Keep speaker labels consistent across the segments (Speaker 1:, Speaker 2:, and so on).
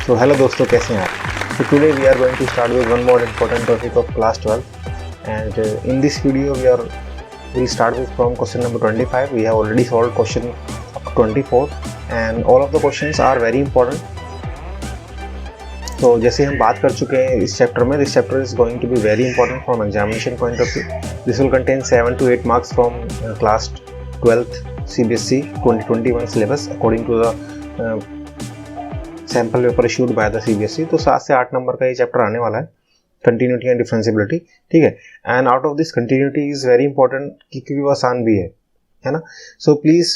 Speaker 1: तो हेलो दोस्तों, कैसे हैं आप? So today we are going to start with one more important topic of class 12 and in this video we'll start with from question number 25. We have already solved question up to 24 and all of the questions are very important. तो जैसे हम बात कर चुके हैं इस chapter में, this chapter is going to be very important from examination point of view. This will contain 7 to 8 marks from class 12th CBSE 2021 syllabus according to the sample paper issued by the CBSE. तो 7 से 8 number का ये chapter आने वाला है, continuity and differentiability. ठीक है, and out of this continuity is very important क्योंकि वो आसान भी है ना. सो प्लीज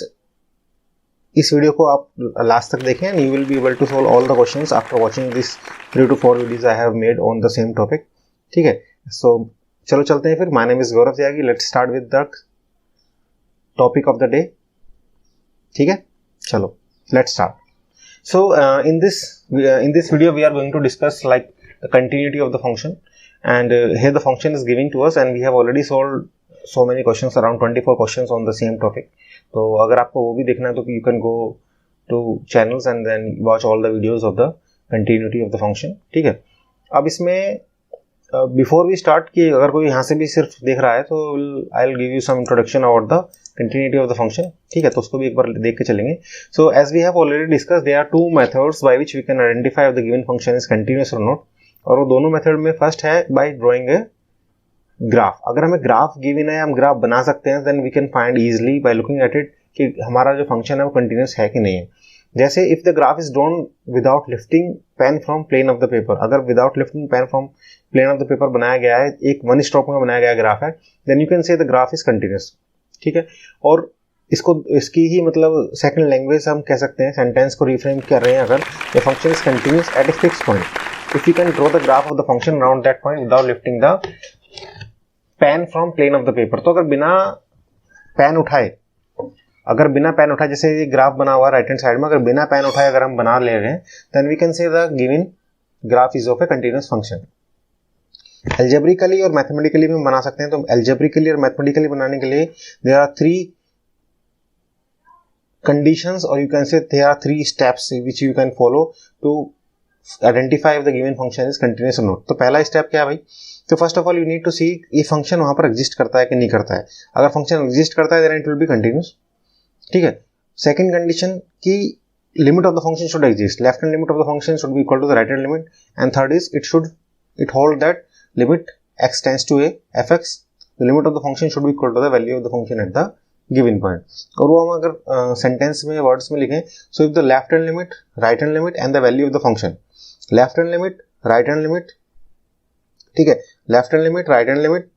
Speaker 1: इस वीडियो को आप लास्ट तक देखें and you will be able to solve all the questions after watching this 3 to 4 videos I have made on the same topic. ठीक है, सो चलो चलते हैं फिर. My name is Gaurav Tyagi. Let's start with the topic of the day. ठीक है, चलो let's start. So in this video we are going to discuss like the continuity of the function, and here the function is giving to us and we have already solved so many questions, around 24 questions on the same topic. तो अगर आपको वो भी देखना है तो you can go to channels and then watch all the videos of the continuity of the function. ठीक है, अब इसमें बिफोर वी स्टार्ट कि अगर कोई यहाँ से भी सिर्फ देख रहा है तो I will give you some introduction about the continuity of the function. ठीक है, तो उसको भी एक बार देख के चलेंगे. So as we have already discuss, there are 2 methods by which we can identify if the given function is continuous और नॉट. और वो दोनों मेथड में फर्स्ट है बाय ड्राइंग ए ग्राफ. अगर हमें ग्राफ गिवन है, हम ग्राफ बना सकते हैं, then we can find easily by looking at it कि हमारा जो फंक्शन है वो कंटिन्यूअस है कि नहीं है. जैसे if the graph is drawn without lifting pen from plane of the paper, अगर without lifting pen from plane of the paper बनाया गया है, एक वन स्ट्रोक में बनाया गया ग्राफ है, then you can say the graph is continuous. ठीक है, और इसकी ही मतलब सेकंड लैंग्वेज हम कह सकते हैं, सेंटेंस को रिफ्रेम कर रहे हैं अगर, the function is continuous at a fixed point if you can draw the graph of the function around that point without lifting the pen from plane of the paper. तो अगर बिना pen उठाए, जैसे ये ग्राफ बना हुआ right hand side में, अगर बिना पेन उठाए अगर हम बना ले रहे हैं, then we can say the given graph is of a continuous function. Algebraically और मैथमेटिकली भी बना सकते हैं. तो एल्जेब्रिकली और मैथमेटिकली बनाने के लिए there are 3 conditions, or you can say there are 3 steps which you can follow to identify if the given function is continuous or not. तो पहला स्टेप क्या है भाई? तो first of all you need to see ये function वहां पर exist करता है कि नहीं करता है. अगर फंक्शन एग्जिस्ट करता है then it will be continuous. ठीक है, सेकंड कंडीशन की limit of the function should exist, left hand limit of the function should be equal to the right hand limit. And third is it hold that limit x tends to a fx, the limit of the function should be equal to the value of the function at the given point. और वो हम अगर sentence में words में लिखें, so if the left hand limit, right hand limit and the value of the function, left hand limit, right hand limit. ठीक है, left hand limit, right hand limit,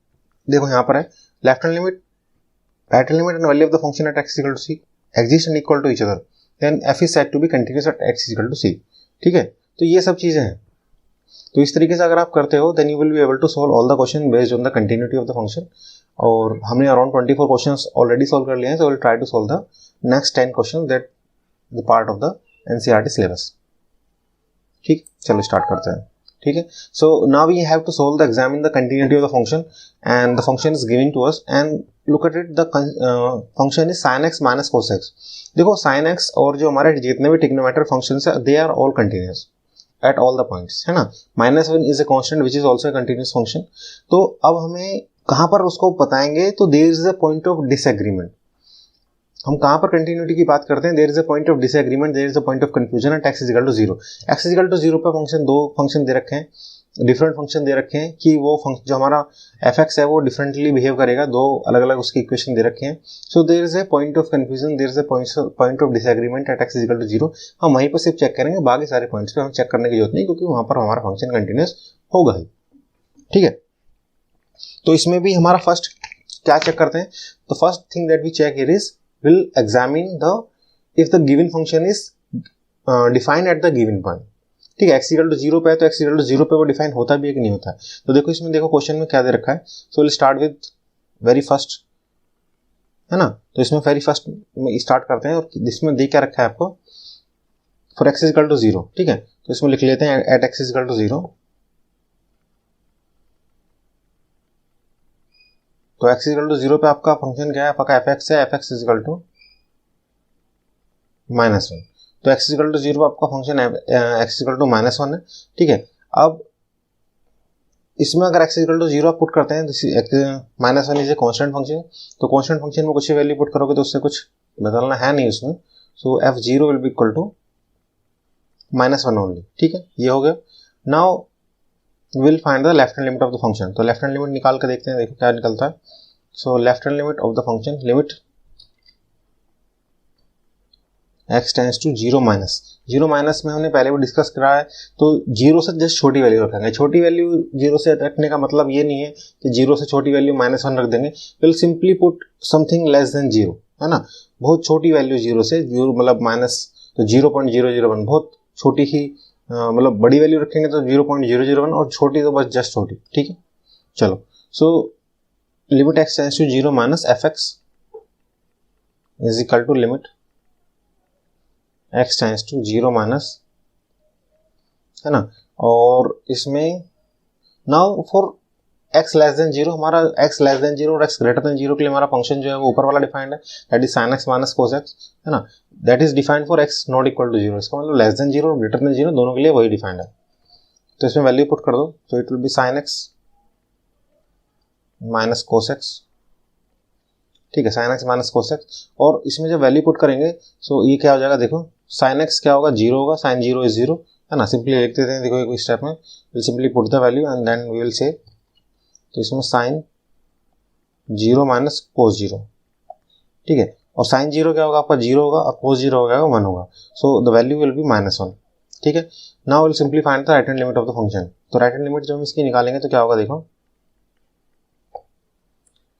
Speaker 1: देखो यहाँ पर है left hand limit, right hand limit and value of the function at x equal to c exist and equal to each other, then f is said to be continuous at x equal to c. ठीक है, तो ये सब चीजें हैं. तो इस तरीके से अगर आप करते हो then you will be able to solve all the question based on the continuity of the function. और हमने अराउंड 24 क्वेश्चंस ऑलरेडी सॉल्व कर लिए हैं. So will try to solve the next 10 question that the part of the NCERT syllabus. ठीक, चलो start करते हैं. ठीक है, so now we have to solve the examine the continuity of the function and the function is given to us and look at it. The function is sin x minus cos x. देखो sin x और जो हमारे जितने भी trigonometric functions है they are all continuous at all the points, है ना. -1 is a constant which is also a continuous function. तो अब हमें कहाँ पर उसको बताएंगे, तो there is a point of disagreement. हम कहाँ पर कंटिन्यूटी की बात करते हैं, there is a point of disagreement, there is a point of confusion at x is equal to 0. x is equal to 0 पर दो फंक्शन दे रखे हैं, डिफरेंट फंक्शन दे रखे हैं कि वो जो हमारा fx है वो डिफरेंटली बिहेव करेगा, 2 अलग अलग उसकी इक्वेशन दे रखे हैं. So there is a point of confusion, there is a point of disagreement at x is equal to 0. हम वहीं पर सिर्फ चेक करेंगे, बाकी सारे पॉइंट्स पे हम चेक करने की जरूरत नहीं क्योंकि वहां पर हमारा फंक्शन कंटिन्यूअस होगा ही. ठीक है, तो इसमें भी हमारा फर्स्ट क्या चेक करते हैं, तो first thing that we check here is will examine the if the given function is defined at the given point. ठीक है, x इक्वल टू 0 पे है तो x इक्वल टू 0 पे वो डिफाइन होता भी है कि नहीं होता है. तो देखो इसमें देखो क्वेश्चन में क्या दे रखा है. So will start with very first, है ना. तो इसमें वेरी फर्स्ट में स्टार्ट करते हैं और इसमें दे क्या रखा है आपको, फॉर x इक्वल टू 0. ठीक है, तो इसमें लिख लेते हैं एट x इक्वल टू 0. तो x इक्वल टू 0 पे आपका फंक्शन क्या है, आपका fx है, fx इक्वल टू -1. तो x इक्वल टू 0 आपका फंक्शन x इक्वल टू -1 है, ठीक है। अब इसमें अगर x इक्वल टू 0 आप पुट करते हैं, -1 इज ए कांस्टेंट फंक्शन, तो कांस्टेंट फंक्शन में कुछ ही वैल्यू पुट करोगे तो उससे कुछ बदलना है नहीं उसमें, so f0 will be equal to -1 only, ठीक है। ये हो गया। Now will find the left hand limit of the function, तो लेफ्ट हैंड लिमिट निकाल के देखते हैं, देखो क्या निकलता है। So left hand limit of the function, limit x tends to 0 minus में हमने पहले भी डिस्कस करा है, तो 0 से जस्ट छोटी वैल्यू रखेंगे। छोटी वैल्यू 0 से रखने का मतलब ये नहीं है कि 0 से छोटी वैल्यू -1 रख देंगे, will simply put something less than 0, है ना। बहुत छोटी वैल्यू 0 से, 0 मतलब माइनस, तो 0.001 बहुत छोटी ही, मतलब बड़ी वैल्यू रखेंगे तो 0.001 और छोटी तो बस जस्ट छोटी, ठीक है। चलो, so limit x tends to 0 minus fx is equal to limit x tends to 0 minus, है ना। और इसमें now for x less than 0, हमारा x लेस देन 0 और x ग्रेटर देन 0 के लिए हमारा फंक्शन जो है वो ऊपर वाला डिफाइंड है, that is sin x minus cos x, है ना। That is defined for x not equal to 0, इसका मतलब लेस देन 0 और ग्रेटर देन 0 दोनों के लिए वही डिफाइंड है। तो इसमें वैल्यू पुट कर दो, तो it will be sin x minus cos x, ठीक है, sin x minus cos x। और इसमें जब वैल्यू पुट करेंगे सो ये क्या हो जाएगा, देखो sin x क्या होगा, 0 होगा, sin 0 इज 0, है ना। सिंपली लिख देते हैं, देखो एक स्टेप में, will simply put the value and then we will say, तो इसमें sin 0 माइनस cos 0, ठीक है। और sin 0 क्या होगा आपका, 0 होगा, और cos 0 हो गया 1 होगा, so the value will be -1, ठीक है। Now will simply find the right hand limit of the function, तो राइट हैंड लिमिट जब हम इसकी निकालेंगे तो क्या होगा, देखो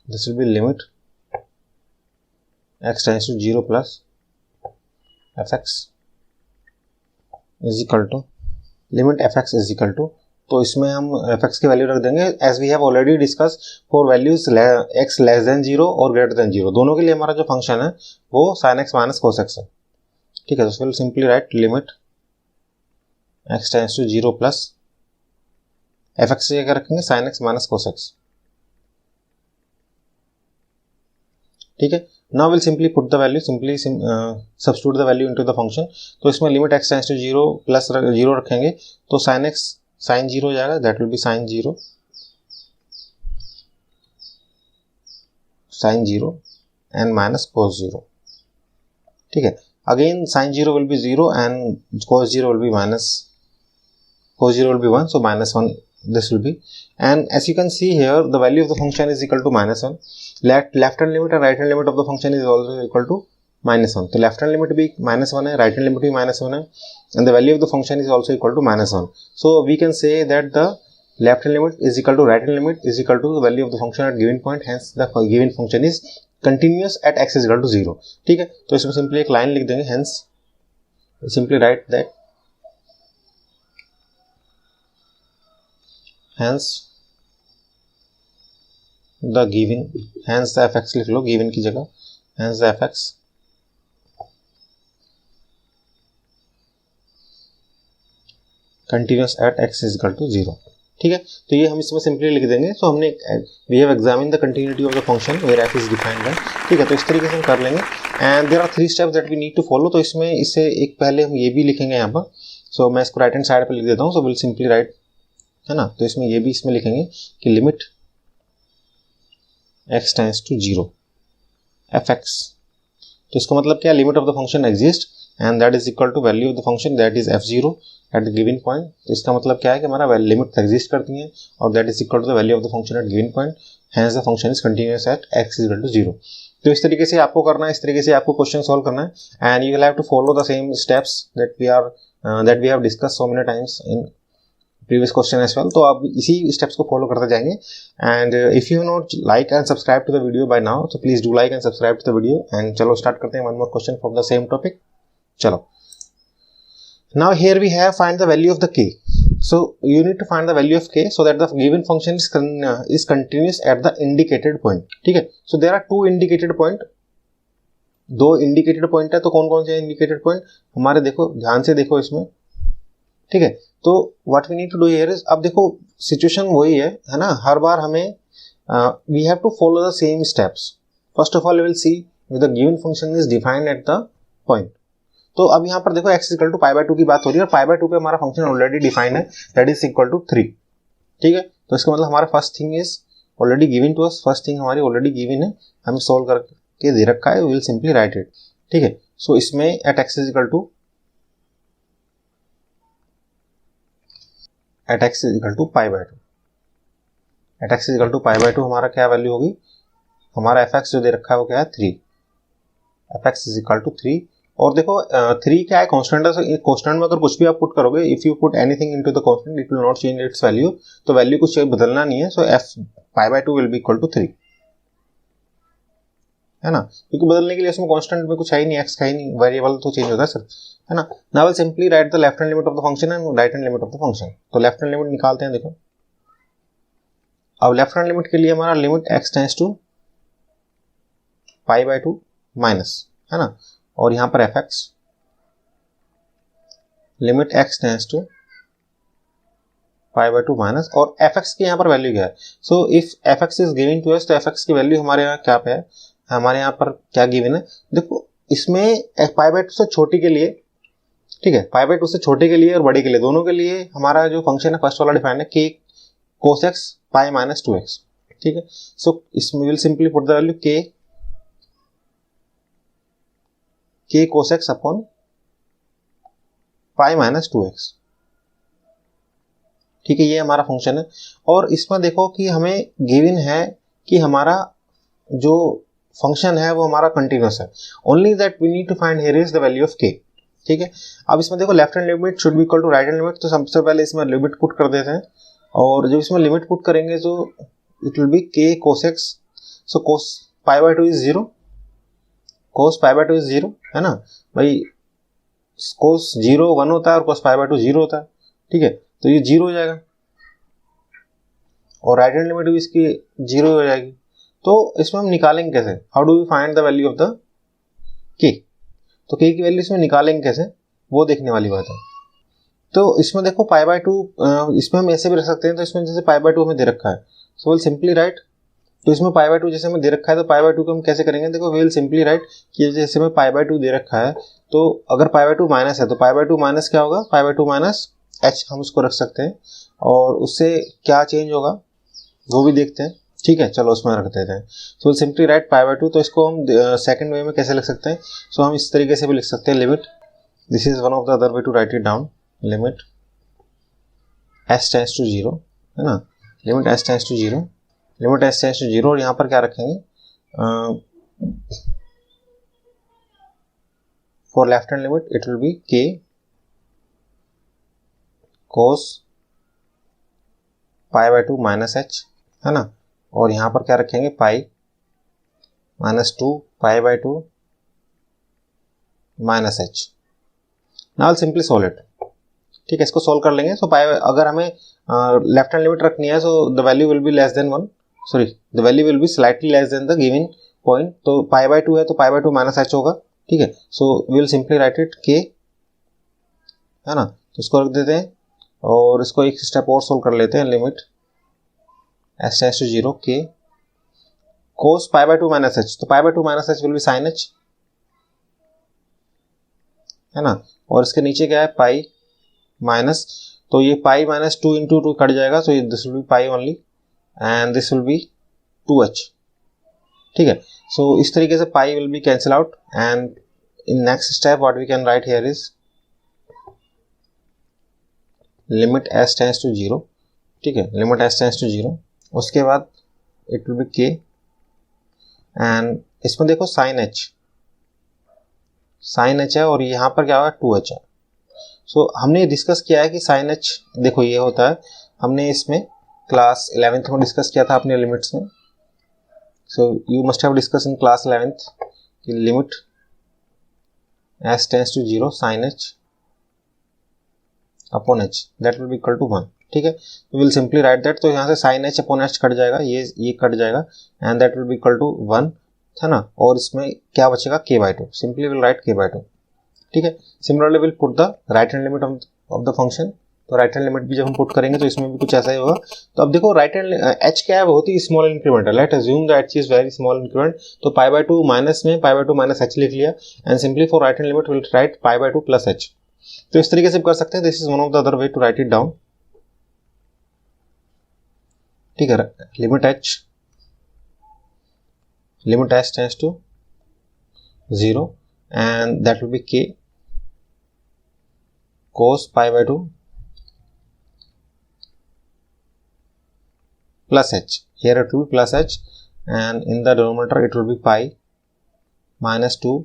Speaker 1: this will be limit x tends to 0 plus fx is equal to limit fx is equal to, तो इसमें हम fx की वैल्यू रख देंगे as we have already discuss for values x less than 0 और ग्रेटर देन 0, दोनों के लिए हमारा जो फंक्शन है वो sin x minus cos x है, ठीक है। तो will simply write limit x tends to 0 plus fx से क्या रखेंगे, sin x minus cos x, ठीक है। Now will simply put the value, simply substitute the value into the function, तो इसमें limit x tends to 0 plus 0 रखेंगे तो sin x sin 0 हो जाएगा, that will be sin 0 and minus cos 0, ठीक है। Again sin 0 will be 0 and cos 0 will be cos 0 will be 1, so -1 this will be, and as you can see here the value of the function is equal to -1, left hand limit and right hand limit of the function is also equal to -1, तो left hand limit भी -1 है, right hand limit भी -1 है, and the value of the function is also equal to -1, so we can say that the left hand limit is equal to right hand limit is equal to the value of the function at given point, hence the given function is continuous at x is equal to 0, ठीक है। तो इसमें simply एक line लिख देंगे, hence simply write that hence the fx लिख लो given की जगह, hence the fx continuous at x is equal to 0, ठीक है। तो ये हम इसमें सिंपली लिख देंगे, सो हमने we have examined the continuity of the function where f is defined है, ठीक है। तो इस तरीके से हम कर लेंगे and there are 3 steps that we need to follow, तो इसमें इससे एक पहले हम ये भी लिखेंगे यहाँ पर, सो मैं इसको राइट हैंड साइड पर लिख देता हूँ, सो विल सिंपली राइट, है ना। तो इसमें ये भी इसमें लिखेंगे कि limit x tends to 0 fx, तो इसका मतलब क्या, limit of the function exist and that is equal to value of the function that is f0 at the given point, तो इसका मतलब क्या है कि हमारा लिमिट एग्जिस्ट करती है और that is equal to the value of the function at given point, hence the function is continuous at x is equal to 0। तो इस तरीके से आपको करना है, इस तरीके से आपको क्वेश्चन सॉल्व करना है and you will have to follow the same steps that we have discuss so many times in previous question as well, तो आप इसी steps को follow करते जाएंगे and if you not like and subscribe to the video by now, so please do like and subscribe to the video and चलो start करते हैं one more question from the same topic। चलो, now here we have find the value of the k, so you need to find the value of k so that the given function is continuous at the indicated point, ठीक है। so there are 2 indicated point, 2 indicated point है, तो कौन कौन से indicated point हमारे, देखो ध्यान से देखो इसमें, ठीक है। तो what we need to do here is, अब देखो सिचुएशन वही है ना, हर बार हमें we have to follow the same steps. First of all we will see if the given function is defined at the point, तो अब यहाँ पर देखो x equal to pi by 2 की बात हो रही है और पाई बाय 2 पे हमारा फंक्शन ऑलरेडी डिफाइंड है, दैट इज इक्वल टू 3। ठीक है, तो इसका मतलब हमारा first thing is already given to us, first thing हमारी ऑलरेडी गिवन है, हमें सोल्व करके दे रखा है, we will simply write it. ठीक है, सो इसमें at x is equal to pi by 2, at x is equal to pi by 2 हमारा क्या वैल्यू होगी, हमारा fx जो दे रखा है वो क्या है 3, fx इज इक्वल टू 3। और देखो 3 क्या है, कांस्टेंट है, कांस्टेंट में अगर कुछ भी आप पुट करोगे, if you put anything into the constant it will not change its value, तो वैल्यू कुछ बदलना नहीं है, so f pi by 2 will be equal to 3, है ना, क्योंकि बदलने के लिए इसमें कांस्टेंट में कुछ है ही नहीं, x का ही नहीं, वेरिएबल तो चेंज होता है सर, है ना। Now will simply write the left hand limit of the function and right hand limit of the function. तो लेफ्ट हैंड लिमिट निकालते हैं, देखो अब लेफ्ट हैंड लिमिट के लिए हमारा limit x tends to pi by 2 minus, है ना, और यहाँ पर fx limit x tends to pi by 2 minus, और fx की यहाँ पर वैल्यू क्या है, so if fx is given to us, तो fx की वैल्यू हमारे यहाँ क्या पे है, हमारे यहाँ पर क्या गिवन है, देखो इसमें पाई बाय 2 से छोटी के लिए, ठीक है, पाई बाय 2 से छोटे के लिए और बड़े के लिए, दोनों के लिए हमारा जो फंक्शन है फर्स्ट वाला डिफाइन है k cos x pi minus 2x। ठीक है, सो इसमें will simply put the value k cos x upon pi minus 2x। ठीक है, ये हमारा फंक्शन है, और इसमें देखो कि हमें गिवन है कि हमारा जो फंक्शन है वो हमारा कंटिन्यूअस है, only that we need to find here is the value of k। ठीक है, अब इसमें देखो left hand limit should be equal to right hand limit, तो सबसे पहले इसमें लिमिट पुट कर देते हैं, और जब इसमें लिमिट पुट करेंगे तो it will be k cos x, so cos pi by 2 is 0, cos pi by 2 is 0, है ना भाई, cos 0 1 होता है और cos पाई बाय 2 0 होता है। ठीक है, तो ये 0 हो जाएगा, और राइट हैंड लिमिट भी इसकी 0 हो जाएगी। तो इसमें हम निकालेंगे कैसे, how do we find the value of the k, तो k की वैल्यू इसमें निकालेंगे कैसे, वो देखने वाली बात है। तो इसमें देखो पाई बाय 2, इसमें हम ऐसे भी रख सकते हैं, तो इसमें जैसे पाई बाय 2 हमें दे रखा है, सो विल सिंपली राइट, तो इसमें पाई बाय 2 जैसे हमें दे रखा है, तो पाई बाय 2 को हम कैसे करेंगे, देखो विल सिंपली राइट कि जैसे हमें पाई बाय 2 दे रखा है, तो अगर पाई बाय 2 माइनस है तो पाई बाय 2 माइनस क्या होगा, पाई बाय 2 माइनस h हम उसको रख सकते हैं, और उससे क्या चेंज होगा वो भी देखते हैं। ठीक है, चलो उसमें रख देते हैं, so will simply right pi by 2, तो इसको हम सेकंड वे में कैसे लिख सकते हैं, सो हम इस तरीके से भी लिख सकते हैं, limit, this is one of the other way to write it down, limit s tends to 0, है ना, limit s tends to 0, limit s tends to 0, और यहाँ पर क्या रखेंगे, for left hand limit it will be k cos pi by 2 minus h, है ना, और यहाँ पर क्या रखेंगे, pi minus 2 pi by 2 minus h। Now simply solve it. ठीक है, इसको सॉल्व कर लेंगे, सो पाई, अगर हमें लेफ्ट हैंड लिमिट रखनी है, सो the value will be less than 1, sorry the value will be slightly less than the given point, तो पाई बाय 2 है तो पाई बाय 2 माइनस h होगा। ठीक है, so we will simply write it k, है ना, तो इसको रख देते हैं, और इसको एक स्टेप और सोल्व कर लेते हैं, limit s tends to 0 k cos pi by 2 minus h, तो pi by 2 minus h will be sin h, है ना, और इसके नीचे क्या है, पाई माइनस, तो ये पाई माइनस 2 इंटू 2 कट जाएगा, so this will be pi only and this will be 2h। ठीक है, सो इस तरीके से pi will be cancel out, and in next step what we can write here is limit s tends to 0। ठीक है, limit s tends to 0, उसके बाद it will be k, and इसमें देखो sin h है, और यहाँ पर क्या होगा 2h है। सो हमने डिस्कस किया है कि sin h देखो ये होता है, हमने इसमें क्लास 11th में डिस्कस किया था अपने लिमिट्स में, so you must have discuss in class 11th कि limit s tends to 0 sin h upon h that will be equal to 1। ठीक है, we will simply write that, तो यहाँ से sin h upon h cut जाएगा, ये cut जाएगा, and that will be equal to 1, है ना, और इसमें क्या बचेगा k by 2, simply will write k by 2। ठीक है, similarly will put the right hand limit of the function, तो राइट हैंड लिमिट भी जब हम पुट करेंगे तो इसमें भी कुछ ऐसा ही होगा। तो अब देखो राइट हैंड h क्या है, बहुत ही स्मॉल इंक्रीमेंट है। Late assume that h is very small increment, तो पाई बाय 2 माइनस में पाई बाय 2 माइनस h लिख लिया, and simply for right hand limit will write pi by 2 plus h। तो इस तरीके से कर सकते हैं, this is one of the other way to write it down. ठीक है, limit h tends to 0 and that will be k cos pi by 2 plus h. Here it will be plus h, and in the denominator it will be pi minus 2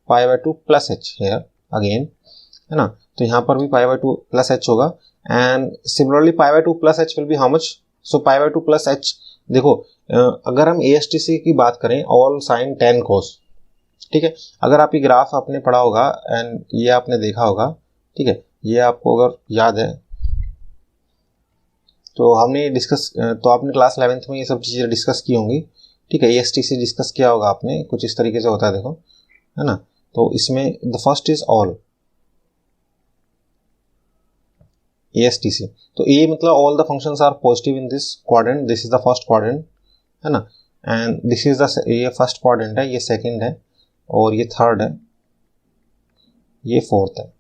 Speaker 1: pi by 2 plus h here again, है ना। तो यहाँ पर भी pi by 2 plus h होगा, and similarly pi by 2 plus h will be how much? So pi by 2 plus h, देखो अगर हम ASTC की बात करें, all sin tan cos, ठीक है। अगर आप ये ग्राफ आपने पढ़ा होगा एंड ये आपने देखा होगा, ठीक है, ये आपको अगर याद है तो हमने डिस्कस, तो आपने क्लास 11th में ये सब चीज़ें डिस्कस की होंगी, ठीक है। ASTC डिस्कस किया होगा आपने, कुछ इस तरीके से होता है, देखो, है ना। तो इसमें the first is all ASTC, तो ये मतलब all the functions are positive in this quadrant, this is the first quadrant, है ना, एंड दिस इज द, ये फर्स्ट क्वाड्रेंट है, ये सेकंड है, और ये थर्ड है, ये फोर्थ है।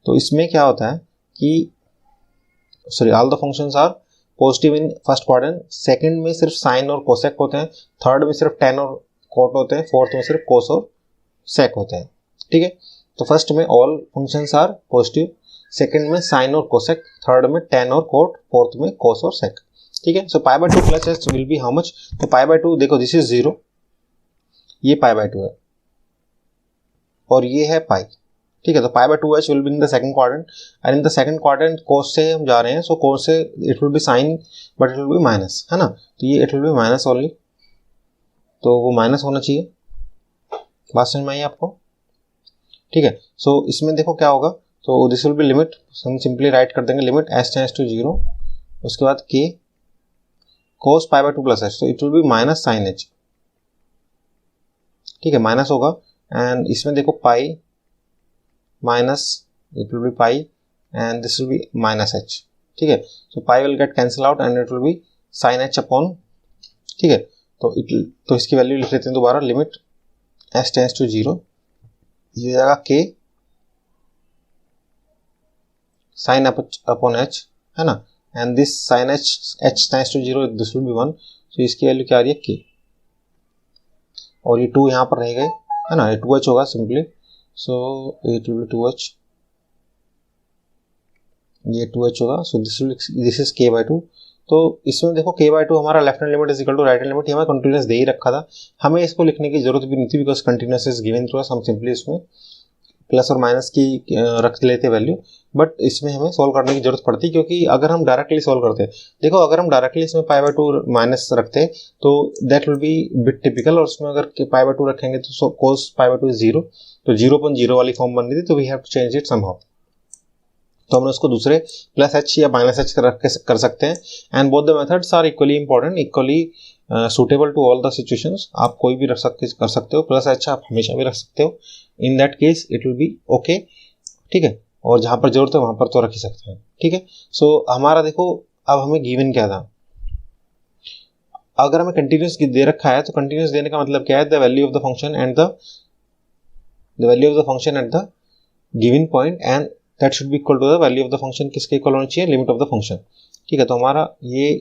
Speaker 1: तो इसमें क्या होता है कि sorry all the functions are positive in first quadrant, second में सिर्फ साइन और कोसेक होते हैं, थर्ड में सिर्फ टेन और कोट होते हैं, फोर्थ में सिर्फ कोस और सेक होते हैं, ठीक है। तो फर्स्ट में all functions are positive, second में साइन और कोसेक, थर्ड में टेन और कोट, फोर्थ में कोस और सेक, ठीक है। So pi by 2 plus h will be how much? तो पाई बाय 2 देखो, दिस इज 0, ये पाई बाय 2 है और ये है पाई, ठीक है। तो pi by 2h will be in the second quadrant, and in the second quadrant cos से हम जा रहे हैं, सो कोस से it will be sine but it will be minus, है ना। तो ये it will be minus only, तो वो माइनस होना चाहिए। बात समझ में आई आपको? ठीक है। सो इसमें देखो क्या होगा, तो दिस विल बी लिमिट, हम सिंपली राइट कर देंगे लिमिट h टेंड्स टू 0, उसके बाद k cos pi by 2 plus h, तो it will be minus sine h, ठीक है, माइनस होगा। एंड इसमें देखो pi minus, it will be pi, and this will be minus h, ठीक है। So pi will get cancel out and it will be sine h upon, ठीक है। तो इसकी वैल्यू लिख लेते हैं दोबारा, लिमिट h टेंड्स टू 0, ये हो जाएगा k साइन अपॉन h, है ना, and this sine h tends to 0, this will be 1, so इसकी वैल्यू क्या आ रही है k, और ये 2 यहाँ पर रह गए, है ना, ये 2h होगा simply, so it will be 2h, ये 2h होगा, so this is k by 2। तो इसमें देखो k बाय 2 हमारा left hand limit is equal to right hand limit, ये हमें कंटिन्यूस दे ही रखा था, हमें इसको लिखने की जरूरत भी नहीं थी, because continuous is given to us, हम सिंपली इसमें प्लस और माइनस की रख लेते वैल्यू, बट इसमें हमें सॉल्व करने की जरूरत पड़ती, क्योंकि अगर हम डायरेक्टली सॉल्व करते, देखो अगर हम डायरेक्टली इसमें पाई बाय 2 माइनस रखते तो that will B bit typical, और उसमें अगर पाई बाय 2 रखेंगे तो कोस पाई बाय 2 इज 0, तो 0.0 वाली फॉर्म बन रही थी, तो we have to change it somehow. तो हम उसको दूसरे प्लस h या माइनस h कर सकते हैं, and both the methods are equally important, equally suitable to all the situations. आप कोई भी कर सकते हो, प्लस h आप हमेशा भी रख सकते हो, in that case it will B okay, ठीक है। और जहां पर जरूरत है वहां पर तो रख ही सकते हैं, ठीक है। सो हमारा देखो, अब हमें गिवन क्या था, अगर हमें कंटिन्यूस दे रखा है तो कंटिन्यूस देने का मतलब क्या है, the value of the function and the value of the function at the given point, and that should be equal to the value of the function, किसके इक्वल होना चाहिए, लिमिट ऑफ द फंक्शन, ठीक है। तो हमारा ये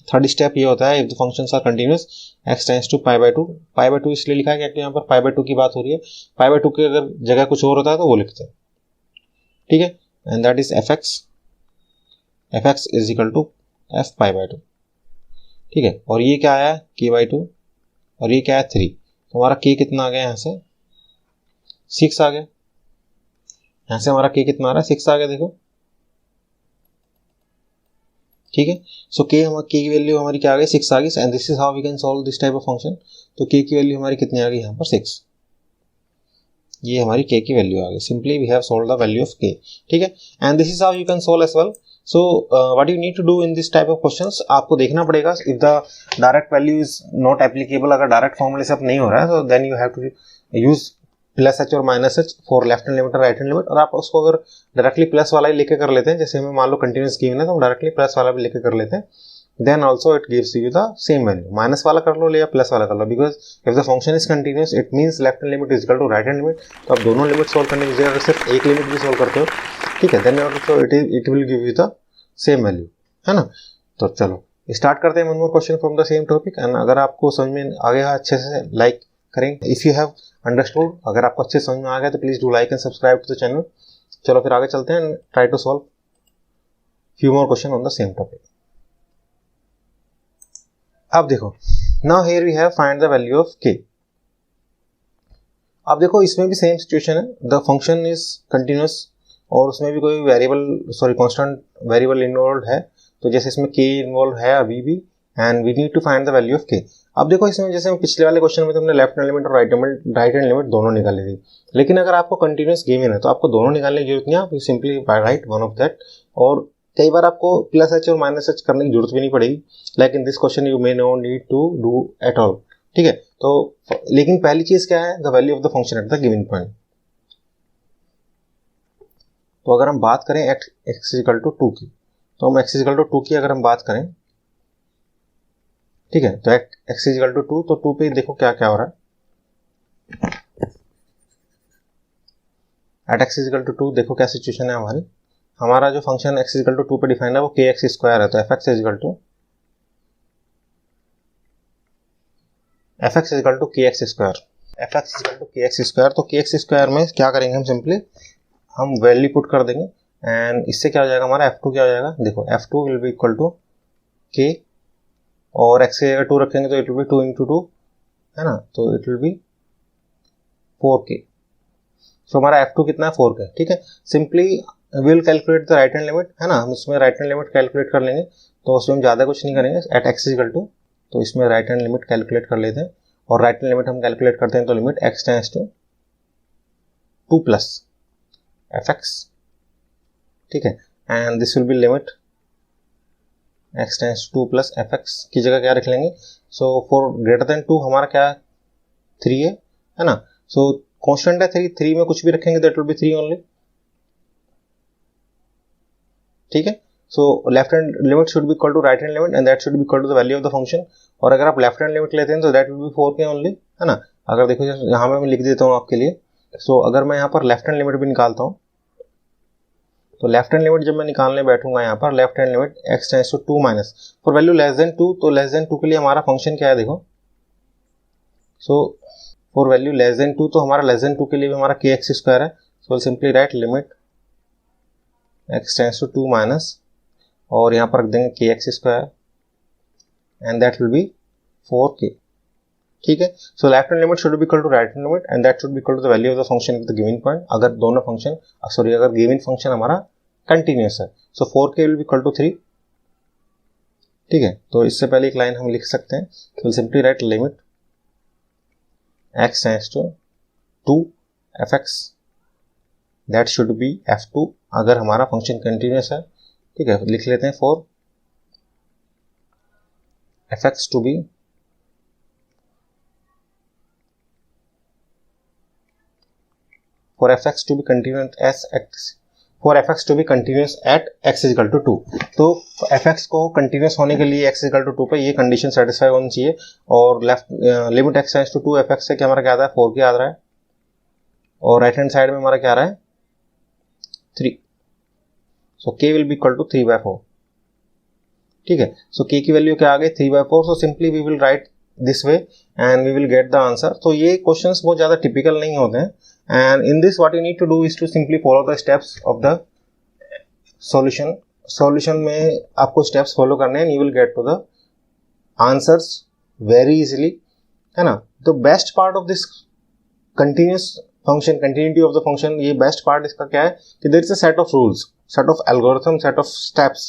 Speaker 1: third step ये होता है, if the functions are continuous x tends to pi by 2, pi by 2 इसलिए लिखा है क्योंकि यहाँ पर पाई बाय 2 की बात हो रही है, पाई बाय 2 की अगर जगह कुछ और होता है तो वो लिखते हैं, ठीक है, and that is fx is equal to f pi by 2, ठीक है। और ये क्या आया, k बाय 2, और ये क्या है 3, तो हमारा k कितना आ गया, यहाँ से 6 आ गया, यहाँ से हमारा k कितना आ रहा है, 6 आ गया, देखो, ठीक है। सो k की वैल्यू हमारी क्या आ गई, 6 आ गई, and this is how we can solve this type of function. तो k की वैल्यू हमारी कितनी आ गई, यहाँ पर 6, ये हमारी k की वैल्यू आ गई, simply we have solve the value of k, ठीक है। And this is how you can solve as well. So what you need to do in this type of questions, आपको देखना पड़ेगा if the direct value is not applicable, अगर direct फॉर्मूले से अब नहीं हो रहा है, तो then you have to use plus h और minus h for left hand limit और राइट हैंड लिमिट, और आप उसको अगर डायरेक्टली प्लस वाला ही लेके कर लेते हैं, जैसे हमें मान लो कंटिन्यूस गिवन है तो हम डायरेक्टली प्लस वाला भी लेके कर लेते हैं, then also it gives you the same value. Minus वाला कर लो या प्लस वाला कर लो, because if the function is continuous it means left hand limit is equal to right hand limit. तो आप दोनों लिमिट सॉल्व करने की जगह अगर सिर्फ एक लिमिट भी सॉल्व करते हो, ठीक है, then also it will give you the same value, है ना. तो चलो स्टार्ट करते हैं one more question from the same topic. And अगर आपको समझ में आ गया अच्छे से लाइक करेंगे. इफ यू हैव अंडरस्टूड, अगर आपको अच्छे समझ में आ गया तो please do like and subscribe to the channel. चलो फिर आगे चलते हैं and try to solve few more question on the same topic. अब देखो, now here we have find the value of k. अब देखो इसमें भी सेम सिचुएशन है, द फंक्शन इज कंटिन्यूस और उसमें भी कोई कांस्टेंट वेरिएबल इन्वॉल्व है. तो जैसे इसमें k इन्वॉल्व है अभी भी, and we need to find the value of k. अब देखो इसमें जैसे पिछले वाले क्वेश्चन में तो हमने लेफ्ट हैंड लिमिट और राइट हैंड लिमिट दोनों निकाली थी, लेकिन अगर आपको कंटिन्यूस गिवन है तो आपको दोनों निकालने की जरूरत नहीं है, आप simply write one of that. और कई बार आपको प्लस एच और माइनस एच करने की जरूरत भी नहीं पड़ेगी, like in this question you may no need to do at all, ठीक है. तो लेकिन पहली चीज क्या है, the value of the function at the given point. तो अगर हम बात करें एट एक्स इक्वल टू 2 की, तो हम एक्स इक्वल टू 2 की अगर हम बात करें, ठीक है, तो एक्स इक्वल टू 2, तो 2 पे देखो क्या क्या हो रहा है. एट एक्स इक्वल टू 2 देखो क्या सिचुएशन है हमारी. हमारा जो फंक्शन एक्स इक्वल टू 2 पे डिफाइंड है वो के एक्स स्क्वायर है. तो f x equal to k x square, f x equal to k x square. तो के एक्स स्क्वायर में क्या करेंगे हम, सिंपली हम वैल्यू पुट कर देंगे एंड इससे क्या हो जाएगा हमारा F2 क्या हो जाएगा. देखो F2 will be equal to के, और x की जगह 2 रखेंगे तो इट विल बी 2 इंटू 2, है ना. तो इट विल बी 4k. सो हमारा F2 कितना है, 4k, ठीक है. Simply will calculate the right hand limit, है ना. हम इसमें राइट हैंड लिमिट कैलकुलेट कर लेंगे, तो उसमें हम ज़्यादा कुछ नहीं करेंगे. एट एक्स इक्वल टू, तो इसमें राइट हैंड लिमिट कैलकुलेट कर लेते हैं, और राइट हैंड लिमिट हम कैलकुलेट करते हैं तो limit x tends to 2 plus f x, ठीक है. And this will be limit x tends to 2 plus f x की जगह क्या रख लेंगे. सो फॉर ग्रेटर देन 2 हमारा क्या 3 है ना. सो कॉन्स्टेंट है 3 में कुछ भी रखेंगे दैट विल बी 3 ओनली, ठीक है. So left hand limit should be equal to right hand limit and that should be equal to the value of the function. और अगर आप लेफ्ट हैंड लिमिट लेते हैं तो that will be 4k only, है ना. अगर देखो यहाँ पे मैं लिख देता हूँ आपके लिए. सो अगर मैं यहाँ पर लेफ्ट हैंड लिमिट भी निकालता हूँ, तो लेफ्ट हैंड लिमिट जब मैं निकालने बैठूंगा यहाँ पर, left hand limit x tends to 2 minus for value less than 2. तो लेस देन 2 के लिए हमारा फंक्शन क्या है देखो. So for value less than 2, तो हमारा लेस देन 2 के लिए भी हमारा के एक्स स्क्वायर है. So simply write limit x tends to 2 minus, और यहाँ पर रख देंगे k x square and that will be 4k, ठीक है. So left hand limit should be equal to right hand limit and that should be equal to the value of the function at the given point. अगर दोनों function अगर given function हमारा continuous है, so 4k will be equal to 3, ठीक है. तो इससे पहले एक लाइन हम लिख सकते हैं, तो simply write limit x tends to 2 f x that should be f2 अगर हमारा फंक्शन कंटिन्यूस है, ठीक है. लिख लेते हैं for f x to be for fx to be continuous as x, for fx to be continuous at x is equal to 2. तो fx को कंटिन्यूस होने के लिए x is equal to 2 पे ये कंडीशन सेटिस्फाई होनी चाहिए. और left limit x tends to 2 fx से क्या हमारा क्या आता है 4k आ रहा है, और राइट हैंड साइड में हमारा क्या आ रहा है 3. So k will be equal to 3/4, ठीक है. सो k की वैल्यू क्या आ गई 3/4. So simply we will write this way and we will get the answer. तो ये क्वेश्चंस बहुत ज़्यादा टिपिकल नहीं होते हैं, and in this what you need to do is to simply follow the steps of the solution में आपको steps follow करने हैं, you will get to the answers very easily, है ना. The best part of this continuity of the function, ये best part इसका क्या है कि there is a set of rules, set of algorithm, set of steps,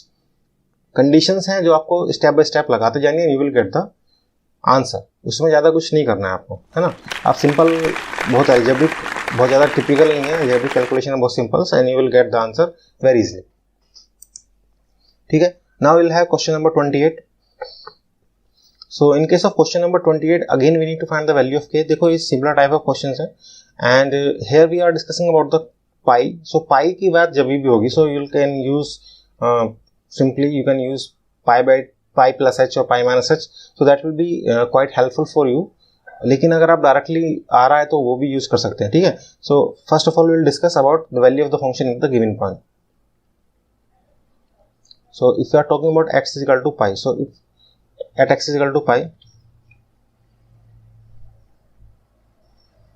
Speaker 1: conditions हैं जो आपको step by step लगाते जाएंगे, you will get the answer. उसमें ज़्यादा कुछ नहीं करना है आपको, है ना. आप सिंपल, बहुत एल्जेब्रिक, बहुत ज़्यादा टिपिकल नहीं है, एल्जेब्रिक कैलकुलेशन है बहुत simple and you will get the answer very easily, ठीक है. Now will have question number 28. So in case of question number 28, again we need to find the value of k. देखो ये similar type of questions है, and here we are discussing about the pi. So pi की बात जब भी होगी, so you can use simply you can use pi by pi plus h or pi minus h. So that will be quite helpful for you. लेकिन अगर आप directly आ रहा है तो वो भी यूज कर सकते हैं, ठीक है. So first of all we will discuss about the value of the function in the given point. So if you are talking about x is equal to pi, so if at x is equal to pi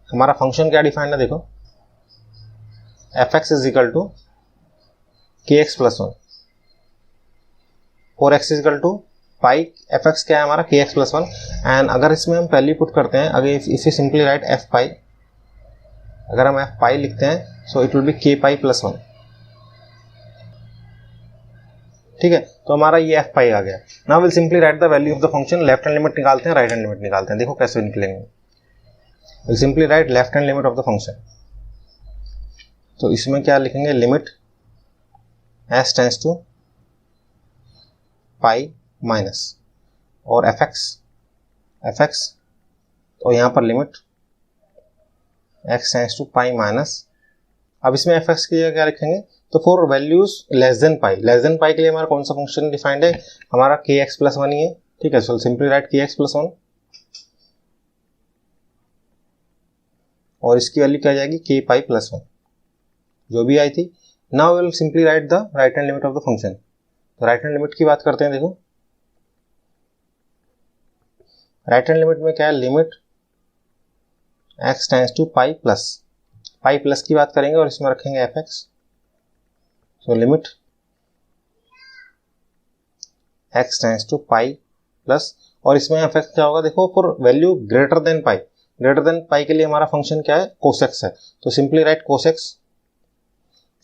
Speaker 1: हमारा function क्या defined है, देखो f(x) is equal to kx plus 1 और x is equal to pi. f(x) क्या है हमारा kx plus 1. And अगर इसमें हम पहले पुट करते हैं, अगर if you simply write f पाई, अगर हम f पाई लिखते हैं सो it will be k pi plus 1, ठीक है. तो हमारा ये f पाई आ गया. Now will simply write the value of the function. Left hand limit निकालते हैं, राइट हैंड लिमिट निकालते हैं. देखो कैसे निकलेंगे. Will simply write left hand limit of the function. तो इसमें क्या लिखेंगे, limit s tends to pi minus और f(x) और यहाँ पर limit x tends to pi minus. अब इसमें f(x) की जगह क्या लिखेंगे, तो for values less than pi के लिए हमारा कौन सा फंक्शन डिफाइंड है, हमारा kx प्लस 1 ही है, ठीक है. So simply right kx plus 1 और इसकी वैल्यू क्या जाएगी, k पाई प्लस 1 जो भी आई थी. Now will simply write the right hand limit of the function. तो राइट हैंड लिमिट की बात करते हैं. देखो राइट हैंड लिमिट में क्या है, limit x tends to pi plus की बात करेंगे और इसमें रखेंगे f(x). So limit x tends to pi plus और इसमें f(x) क्या होगा, देखो for value greater than pi के लिए हमारा फंक्शन क्या है, cos x है. तो सिंपली राइट cos x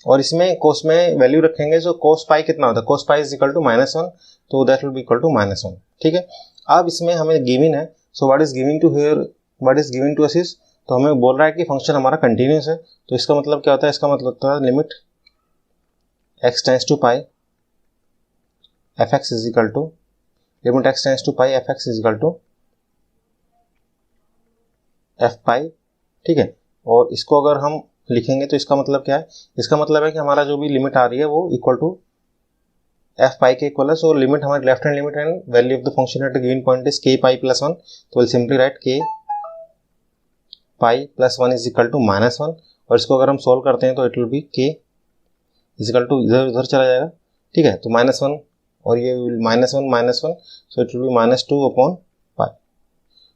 Speaker 1: और इसमें cos में वैल्यू रखेंगे. सो cos पाई कितना होता है, cos pi is equal to -1, तो that will be equal to -1, ठीक है. अब इसमें हमें गिवन है, so what is given to here, what is given to us is, तो हमें बोल रहा है कि फंक्शन हमारा कंटिन्यूस है. तो इसका मतलब क्या होता है, इसका मतलब होता है limit x tends to pi f(x) is equal to limit x tends to pi f(x) is equal to f pi, ठीक है. और इसको अगर हम लिखेंगे तो इसका मतलब क्या है, इसका मतलब है कि हमारा जो भी लिमिट आ रही है वो इक्वल टू f पाई के इक्वल है. सो लिमिट हमारी left hand limit and value of the function at the given point is k pi plus 1. तो will simply write k pi plus 1 is equal to -1 और इसको अगर हम solve करते हैं तो it will be k is equal to इधर उधर चला जाएगा, ठीक है. तो -1 और ये -1 so it will be -2 upon pi.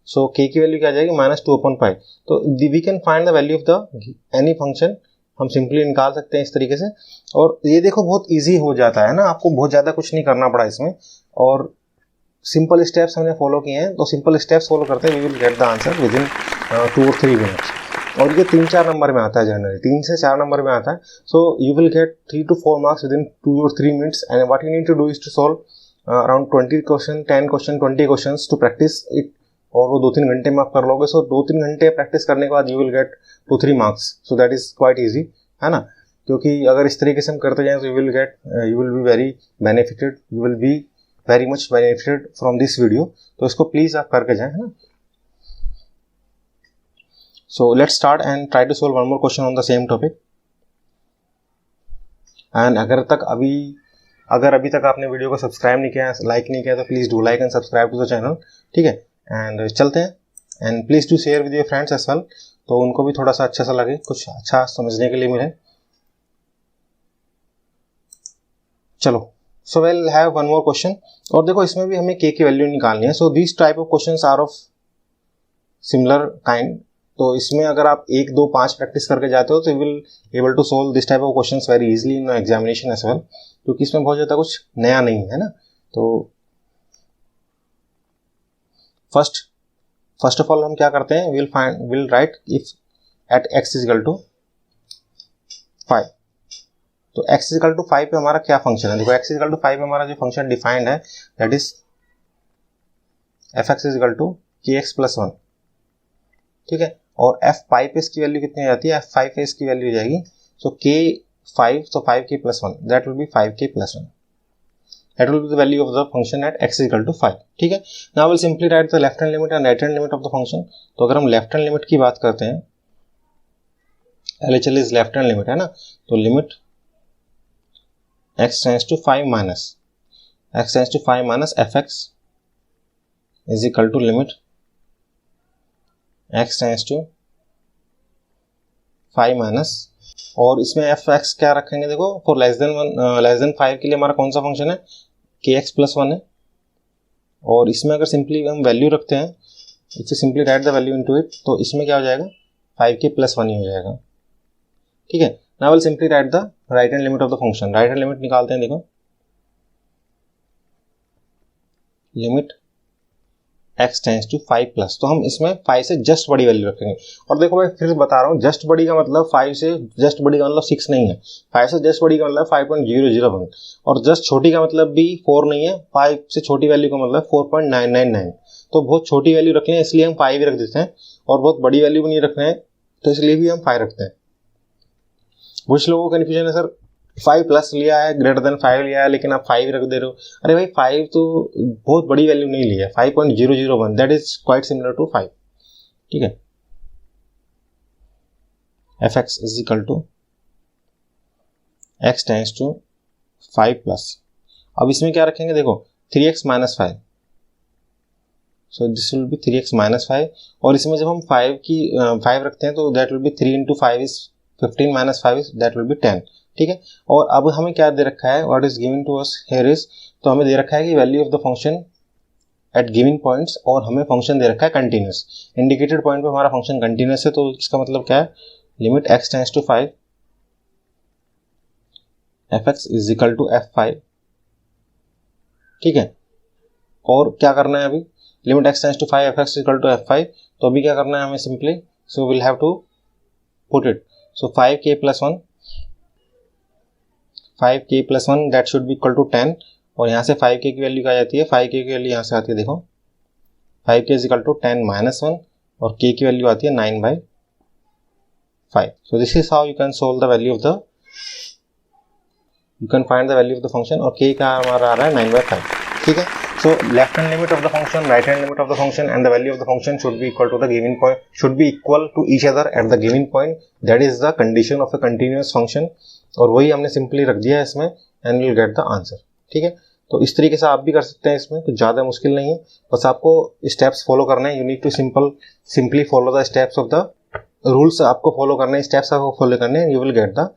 Speaker 1: So k की वैल्यू क्या आ जाएगी, -2 अपॉन पाई. तो we can find the value of the any function. हम सिंपली निकाल सकते हैं इस तरीके से. और ये देखो बहुत इजी हो जाता है ना, आपको बहुत ज़्यादा कुछ नहीं करना पड़ा इसमें और सिंपल स्टेप्स हमने फॉलो किए हैं. तो सिंपल स्टेप्स फॉलो करते हैं we will get the answer within 2 और 3 मिनट्स. और ये 3-4 नंबर में आता है, जनरली 3 से 4 नंबर में आता है. So you will get 3 to 4 marks within 2 और 3 minutes. And what you need to do is to solve around 20 question, 10 question, 20 question to practice it. और वो 2-3 घंटे में आप कर लोगे. सो 2-3 घंटे प्रैक्टिस करने के बाद you will gate 2-3 marks. So that is quite easy, है ना. क्योंकि अगर इस तरीके से हम करते जाएं तो you will be very benefited, you will be very much benefited from this video. तो इसको प्लीज आप करके जाएं, है ना. So let's start and try to solve one more question on the same topic. And अगर अभी तक आपने वीडियो को सब्सक्राइब नहीं किया, लाइक नहीं किया, तो please do like and subscribe to the channel, ठीक है. एंड चलते हैं. And please do share with your friends as well, तो उनको भी थोड़ा सा अच्छा सा लगे, कुछ अच्छा समझने के लिए मिले. चलो, so well have one more question. और देखो इसमें भी हमें k की वैल्यू निकालनी है. So this type of questions are of similar kind. तो इसमें अगर आप 1, 2, 5 प्रैक्टिस करके जाते हो तो you will able to solve this type of questions very easily in examination as well, क्योंकि इसमें बहुत ज़्यादा कुछ नया नहीं है ना. तो फर्स्ट ऑफ ऑल हम क्या करते हैं, will write if at x is equal to 5. तो x इज इक्वल टू 5 पे हमारा क्या फंक्शन है, देखो x इज इक्वल टू 5 पे हमारा जो फंक्शन डिफाइंड है that is f(x) is equal to kx plus 1, ठीक है. और f पाई पे इसकी वैल्यू कितनी हो जाती है, f5 पे इसकी वैल्यू हो जाएगी. सो k 5, तो 5k plus 1 that will B 5k plus 1. that will be the value of the function at x is equal to 5. ठीक है, now we'll simply write the left hand limit and right hand limit of the function. तो अगर हम left hand limit की बात करते हैं, LHL is left hand limit है ना, तो limit x tends to 5 minus fx is equal to limit x tends to 5 minus, और इसमें fx क्या रखेंगे, देखो फॉर लेस देन 5 के लिए हमारा कौन सा फंक्शन है, kx प्लस 1 है, और इसमें अगर सिंपली हम वैल्यू रखते हैं, इससे simply write the value into it, तो इसमें क्या हो जाएगा 5k प्लस 1 ही हो जाएगा. ठीक है, now will simply write the right hand limit of the function. Right hand limit निकालते हैं, देखो limit x tends to 5 plus, तो हम इसमें 5 से जस्ट बड़ी वैल्यू रखेंगे. और देखो भाई फिर बता रहा हूँ, जस्ट बड़ी का मतलब 5 से जस्ट बड़ी का मतलब 6 नहीं है, 5 से जस्ट बड़ी का मतलब 5.001, और जस्ट छोटी का मतलब भी 4 नहीं है, 5 से छोटी वैल्यू का मतलब 4.999. तो बहुत छोटी वैल्यू रख लें इसलिए हम 5 ही रख देते हैं, और बहुत बड़ी वैल्यू भी नहीं रख रहे हैं तो इसलिए भी हम 5 रखते हैं. कुछ लोगों को कन्फ्यूजन है, सर 5 प्लस लिया है, ग्रेटर देन 5 लिया है, लेकिन आप 5 रख दे रहे हो. अरे भाई 5 तो बहुत बड़ी वैल्यू नहीं ली है, 5.001, that is quite similar to 5. ठीक है, fx is equal to x tends to 5 plus. अब इसमें क्या रखेंगे, देखो 3x minus 5, so this will be 3x minus 5, और इसमें जब हम 5 रखते हैं तो that will be 3 into 5 is 15 minus 5 is that will be 10. ठीक है, और अब हमें क्या दे रखा है, what is given to us here is, तो हमें दे रखा है कि value of the function at given points, और हमें फंक्शन दे रखा है कंटिन्यूअस. इंडिकेटेड पॉइंट पे हमारा फंक्शन कंटिन्यूअस है, तो इसका मतलब क्या है, limit x tends to 5 fx is equal to f5. ठीक है, और क्या करना है अभी, limit x tends to 5 fx is equal to f5, तो अभी क्या करना है हमें simply, so will have to put it, so 5k plus 1 5k plus 1 that should be equal to 10, और यहाँ से 5k की वैल्यू क्या आ जाती है, 5k की वैल्यू यहाँ से आती है, देखो 5k is equal to 10 minus 1, और k की वैल्यू आती है 9/5. सो this is how you can solve the value of the, you can find the value of the function, और k का हमारा आ रहा है 9/5. ठीक है, so left hand limit of the function, right hand limit of the function and the value of the function should be equal to the given point, should be equal to each other at the given point. That is the condition of a continuous function, और वही हमने simply रख दिया है इसमें, and we'll get the answer. ठीक है, तो इस तरीके से आप भी कर सकते हैं, इसमें कुछ ज़्यादा मुश्किल नहीं है, बस आपको स्टेप्स फॉलो करने हैं. You need to simply follow the steps of the rules, आपको फॉलो करने हैं, स्टेप्स आपको फॉलो करने हैं, you will get the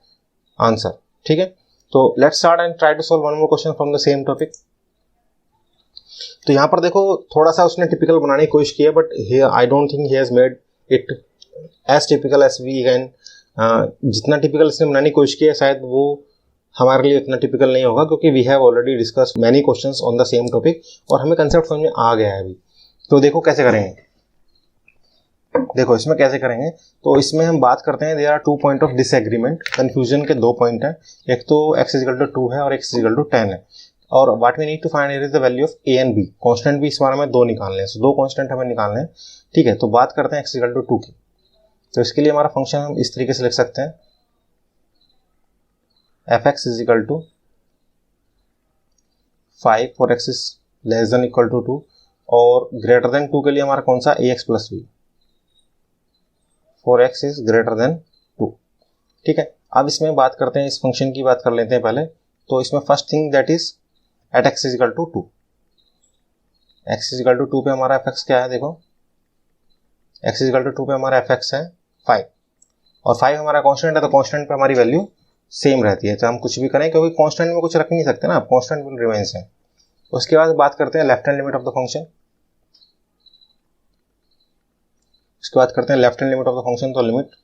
Speaker 1: answer. ठीक है, तो let's start and try to solve one more question from the same topic. तो यहाँ पर देखो थोड़ा सा उसने टिपिकल बनाने की कोशिश की है, but I don't think he has made it as typical as we can. जितना टिपिकल इसने बनाने की कोशिश की है शायद वो हमारे लिए उतना टिपिकल नहीं होगा, क्योंकि we have already discuss many questions on the same topic, और हमें कंसेप्ट समझ में आ गया है अभी. तो देखो कैसे करेंगे, देखो इसमें कैसे करेंगे, तो इसमें हम बात करते हैं, there are 2 point of disagreement, confusion के 2 पॉइंट हैं, एक तो x इज इक्वल टू 2 है और x इज इक्वल टू 10 है, और what we need to find is the value of a and b. Constant भी इस बारे में 2 निकालने हैं, सो 2 कांस्टेंट हमें निकालने हैं. ठीक है, तो बात करते हैं x इक्वल टू 2 की. तो इसके लिए हमारा फंक्शन हम इस तरीके से लिख सकते हैं, fx is equal to 5 for x is less than equal to 2, और ग्रेटर देन 2 के लिए हमारा कौन सा, ax plus b for x is greater than 2. ठीक है, अब इसमें बात करते हैं, इस फंक्शन की बात कर लेते हैं पहले. तो इसमें first thing that is at x is equal to 2, x is equal to 2 पे हमारा fx क्या है, देखो x इज इक्वल टू 2 पे हमारा fx है 5, और 5 हमारा कांस्टेंट है, तो कांस्टेंट पे हमारी वैल्यू सेम रहती है, तो हम कुछ भी करें, क्योंकि कांस्टेंट में कुछ रख नहीं सकते ना, कांस्टेंट विल रिमेन सेम. उसके बाद बात करते हैं left hand limit of the function. उसके बाद करते हैं left hand limit of the function, तो limit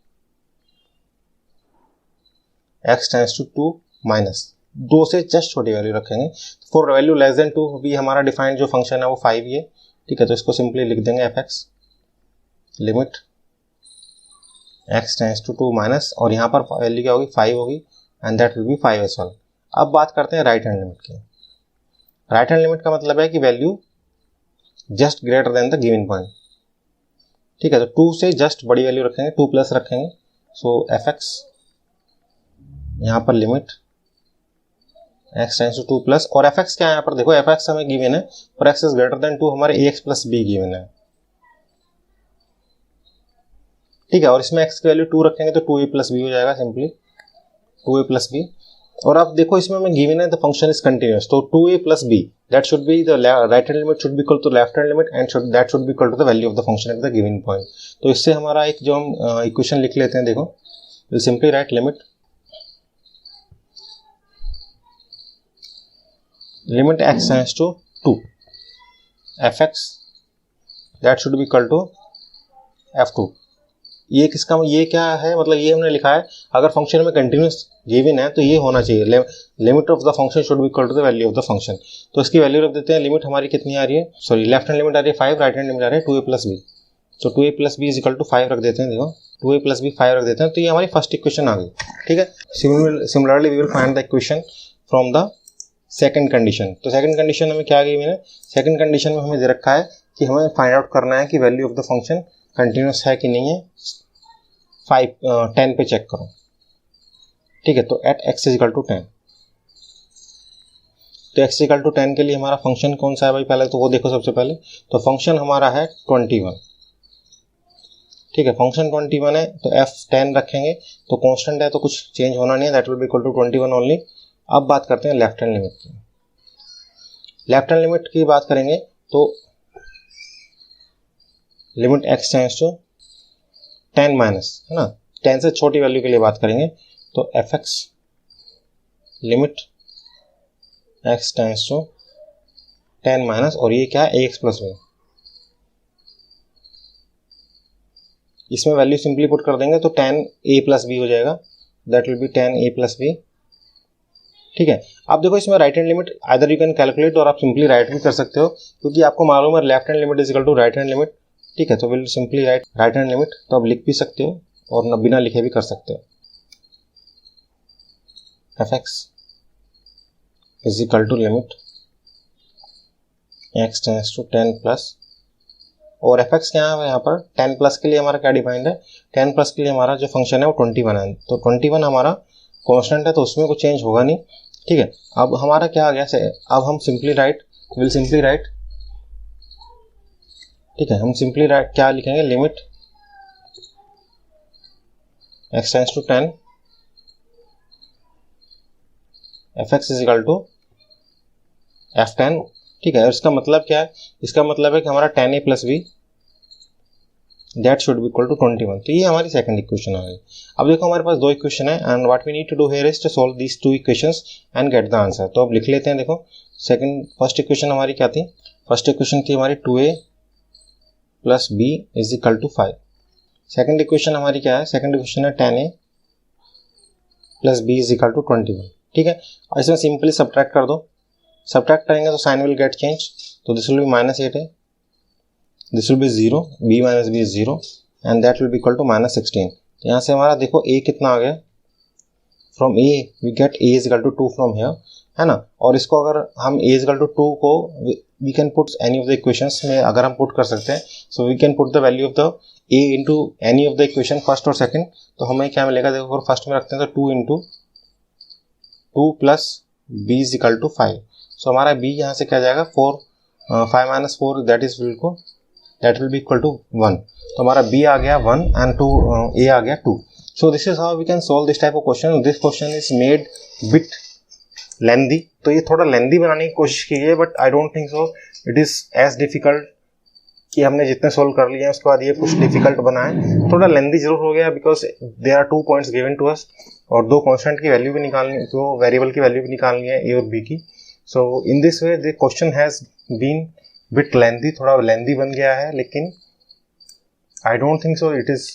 Speaker 1: x tends to 2 minus 2 से जस्ट छोटी वैल्यू रखेंगे. फॉर वैल्यू लेस देन 2 भी हमारा डिफाइंड जो फंक्शन है वो 5 ही है. ठीक है, तो इसको सिंपली लिख देंगे fx limit x tends to 2 minus, और यहाँ पर वैल्यू क्या होगी, 5 होगी, and that will be 5 as well. अब बात करते हैं राइट हैंड लिमिट की. राइट हैंड लिमिट का मतलब है कि value just greater than the given point. ठीक है, तो 2 से जस्ट बड़ी वैल्यू रखेंगे, 2 प्लस रखेंगे, सो fx यहाँ पर limit x tends to 2 plus, और fx क्या है यहाँ पर देखो, fx हमें गिवन है और x इज ग्रेटर देन 2 हमारे ax प्लस b गिवन है, ठीक है। और इसमें x की वैल्यू 2 रखेंगे तो 2a प्लस b हो जाएगा, सिंपली 2a प्लस b। और अब देखो इसमें हमें गिवन है द फंक्शन इज कंटिन्यूअस, तो 2a plus b that should be the right hand limit should be equal to left hand limit and that should be equal to the value of the function at the given point. तो इससे हमारा एक जो हम equation लिख लेते हैं, देखो will simply write limit x tends to 2 fx that should be equal to f2। ये किसका, ये क्या है, मतलब ये हमने लिखा है अगर फंक्शन में कंटिन्यूअस गिवन है तो ये होना चाहिए, limit of the function should be equal to the value of the function. तो इसकी वैल्यू रख देते हैं, लिमिट हमारी कितनी आ रही है, सॉरी लेफ्ट हैंड लिमिट आ रही है 5, राइट हैंड लिमिट आ रही है 2a प्लस b, तो 2a plus b is equal to 5 रख देते हैं, देखो 2a प्लस b 5 रख देते हैं, तो ये हमारी फर्स्ट इक्वेशन आ गई, ठीक है। Similarly we will find the equation from the second condition. तो सेकंड कंडीशन हमें क्या गई, मैंने सेकंड कंडीशन में हमें दे रखा है कि हमें फाइंड आउट करना है कि value of the function continuous है कि नहीं है, 10 पे चेक करो, ठीक है। तो at x is equal to 10, तो x इक्वल टू 10 के लिए हमारा फंक्शन कौन सा है भाई, पहले तो वो देखो सबसे पहले, तो फंक्शन हमारा है 21, ठीक है। फंक्शन 21 है तो f 10 रखेंगे, तो कांस्टेंट है तो कुछ चेंज होना नहीं है, that will be equal to 21 only. अब बात करते हैं लेफ्ट हैंड लिमिट की। लेफ्ट हैंड लिमिट की बात करेंगे तो limit x tends to 10 minus, है ना, 10 से छोटी वैल्यू के लिए बात करेंगे, तो fx limit x tends to 10 minus, और ये क्या है ax प्लस b, इसमें वैल्यू सिंपली पुट कर देंगे तो 10a प्लस b हो जाएगा, that will be 10a plus b, ठीक है। अब देखो इसमें right hand limit either you can calculate और आप सिंपली राइट भी कर सकते हो, क्योंकि आपको मालूम है left hand limit is equal to right hand limit, ठीक है। तो will simply right hand limit, तो आप लिख भी सकते हो और बिना लिखे भी कर सकते हो, fx is equal to limit x tends to 10 plus, और fx क्या है यहाँ पर 10 प्लस के लिए हमारा क्या डिफाइंड है, 10 प्लस के लिए हमारा जो फंक्शन है वो 21 है, तो 21 हमारा कांस्टेंट है तो उसमें कुछ चेंज होगा नहीं, ठीक है। अब हमारा क्या आ गया, अब हम सिंपली राइट, ठीक है, हम सिंपली राइट क्या लिखेंगे, limit x tends to 10 fx is equal to f10, ठीक है। और इसका मतलब क्या है, इसका मतलब है कि हमारा 10a plus b that should be equal to 21, तो ये हमारी सेकंड इक्वेशन आ गई। अब देखो हमारे पास दो इक्वेशन है and what we need to do here is to solve these two equations and get the answer. तो अब लिख लेते हैं, देखो फर्स्ट इक्वेशन हमारी क्या थी, फर्स्ट इक्वेशन थी हमारी 2a plus b is equal to 5। Second equation हमारी क्या है, सेकंड इक्वेशन है 10a plus b is equal to 21, ठीक है। इसमें सिंपली सब्ट्रैक्ट कर दो, सब्ट्रैक्ट करेंगे तो साइन विल गेट चेंज, तो this will be minus 8a, this will be 0, b minus b is 0 and that will be equal to minus 16। तो यहाँ से हमारा देखो a कितना आ गया, from a we get a is equal to 2 from here, है ना। और इसको अगर हम a इज इक्वल टू 2 को we can put any of the equations में, अगर हम पुट कर सकते हैं, so we can put the value of the a into any of the equation first और सेकंड, तो हमें क्या मिलेगा, देखो फर्स्ट में रखते हैं तो 2 into 2 plus b is equal to 5, so हमारा b यहाँ से क्या जाएगा 5 minus 4 that will be equal to 1, तो हमारा b आ गया 1 एंड a आ गया 2। So this is how we can solve this type of question. This question is made bit lengthy, तो ये थोड़ा लेंदी बनाने की कोशिश की है, but I don't think so it is as difficult कि हमने जितने सोल्व कर लिए हैं उसके बाद ये कुछ डिफिकल्ट बना है, थोड़ा लेंदी जरूर हो गया because there are 2 points given to us और 2 कांस्टेंट की वैल्यू भी निकालनी, 2 वेरिएबल की वैल्यू भी निकालनी है a और b की। So in this way the question has been bit lengthy, थोड़ा लेंदी बन गया है, लेकिन I don't think so it is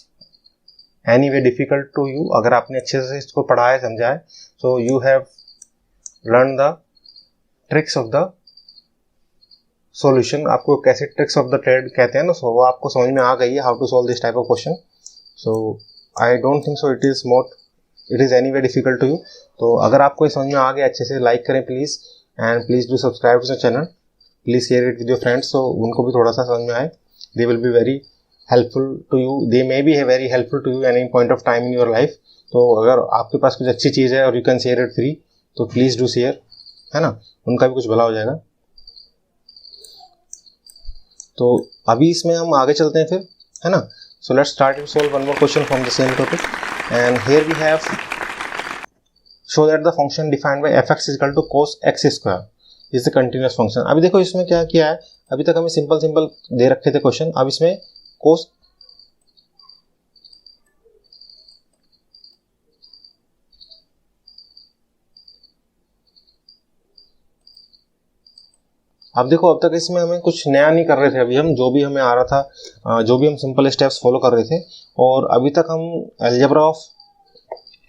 Speaker 1: any way difficult to you. अगर आपने अच्छे से इसको पढ़ा है, समझा है, so you have learn the tricks of the solution. आपको कैसे ट्रिक्स ऑफ द ट्रेड कहते हैं ना, सो वो आपको समझ में आ गई है, how to solve this type of question. So I don't think so it is any way difficult to you. तो अगर आपको ये समझ में आ गया अच्छे से, लाइक करें please, and please do subscribe to the channel, please share it with your friends, so उनको भी थोड़ा सा समझ में आए। They will be very helpful to you, they may be very helpful to you any point of time in your life. तो अगर आपके पास कुछ अच्छी चीज़ है और you can share it free, तो प्लीज डू शेयर। है ना, उनका भी कुछ भला हो जाएगा। तो अभी इसमें हम आगे चलते हैं फिर, है ना। So let's start to solve one more question from the same topic and here we have show that the function defined by fx equal to cos x square is the continuous function. अभी देखो इसमें क्या किया है, अभी तक हमें simple they रखे थे क्वेश्चन, अब इसमें cos अब देखो अब तक इसमें हमें कुछ नया नहीं कर रहे थे, अभी हम जो भी हमें आ रहा था, जो भी हम सिंपल स्टेप्स फॉलो कर रहे थे, और अभी तक हम अलजेब्रा ऑफ